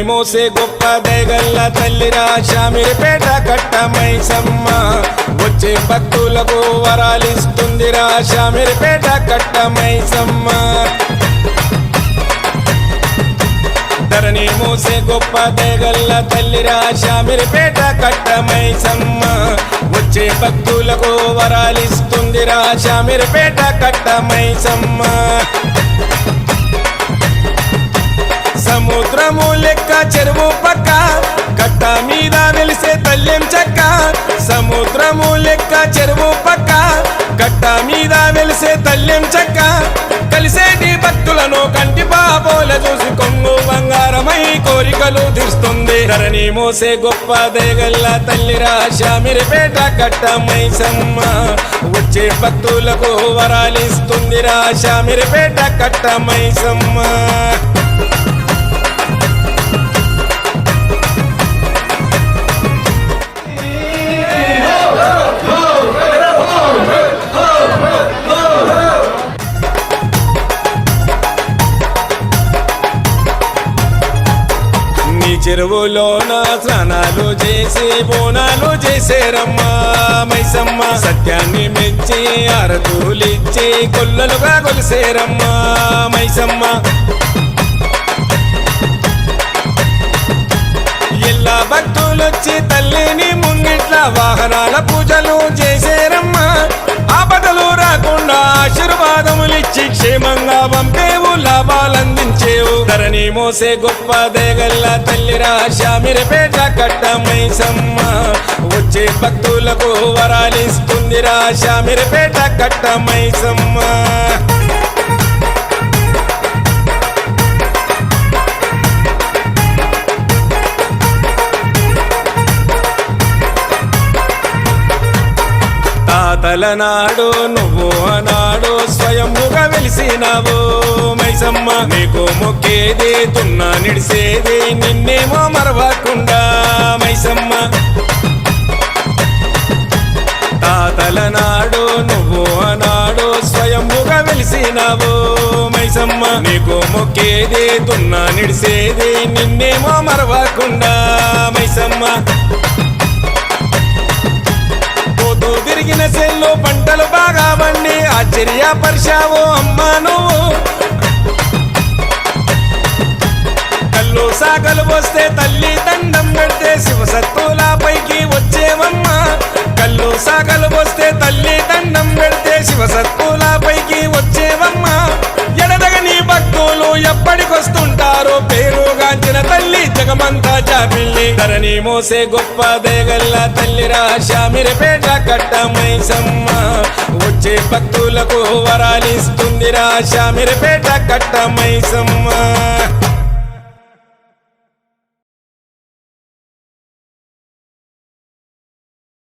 మోసే గొప్ప దయగల్ల తల్లిరా శామీర్పేట కట్ట మైసమ్మ వచ్చే భక్తులకు వరాలిస్తుందిరా శామీర్పేట కట్ట మైసమ్మ ధరణి మోసే గొప్ప దయగల్ల తల్లిరా శామీర్పేట కట్ట మైసమ్మ వచ్చే భక్తులకు వరాలిస్తుందిరా శామీర్పేట కట్ట మైసమ్మ సముద్రము లెక్క చెరువు పక్క కట్ట మీద వెలిసే తల్లెం చెక్క సముద్రము లెక్క చెరువు పక్క కట్ట మీద వెలిసే తల్లెం చెక్క కలిసేటి భక్తులను కంటి పాపోల చూసి కొంగు బంగారమై కోరికలు తీరుస్తుంది ధరణి మోసే గొప్ప దయగల్ల తల్లిరా శామీర్పేట కట్ట మైసమ్మ వచ్చే భక్తులకు వరాలిస్తుందిరా శామీర్పేట కట్ట మైసమ్మ చెరువులోన స్నానాలు చేసి బోనాలు చేసేరమ్మా మైసమ్మ సత్యాన్ని మెచ్చి ఆరతులిచ్చి కొల్లలుగా కొలిసేరమ్మా మైసమ్మ ఎల్లా భక్తులొచ్చి తల్లిని ముంగిట్ల వాహనాల పూజలు చేసేరమ్మా ఆపదలు రాకుండా ఆశీర్వాదములిచ్చి క్షేమంగా పంపేవు లాభాలందించేవు ధరణి మోసే గొప్ప దయగల్ల తల్లిరా శామీర్పేట కట్ట మైసమ్మ వచ్చే భక్తులకు వరాలిస్తుందిరా శామీర్పేట కట్ట మైసమ్మ తాతలనాడు నువ్వు ఆనాడు స్వయముగా వెలిసినావు మైసమ్మ నీకు మొక్కేది తున్నా నిడిసేది నిన్నేమో మరవకుండా మైసమ్మ తాతలనాడు నువ్వు ఆనాడు స్వయముగా వెలిసినావు మైసమ్మ నీకు మొక్కేది తున్నా నిడిసేది నిన్నేమో మరవకుండా మైసమ్మ తిరిగిన సెల్లు పంటలు బాగా పండి ఆశ్చర్యపరిచావు అమ్మా నువ్వు కళ్ళు సాగలు వస్తే తల్లి దండం పెడితే శివసత్తుల పైకి వచ్చేవమ్మా కళ్ళు సాగలు వస్తే తల్లి దండం పెడితే శివసత్తుల పైకి వచ్చేవమ్మా ఎడదగని భక్తులు ఎప్పటికొస్తుంటారో పేరుగాంచిన తల్లి జగమంతా జాబిల్లి ధరణి మోసే గొప్ప దయగల్ల తల్లిరా శామీర్పేట కట్ట మైసమ్మ వచ్చే భక్తులకు వరాలిస్తుందిరా శామీర్పేట కట్ట మైసమ్మ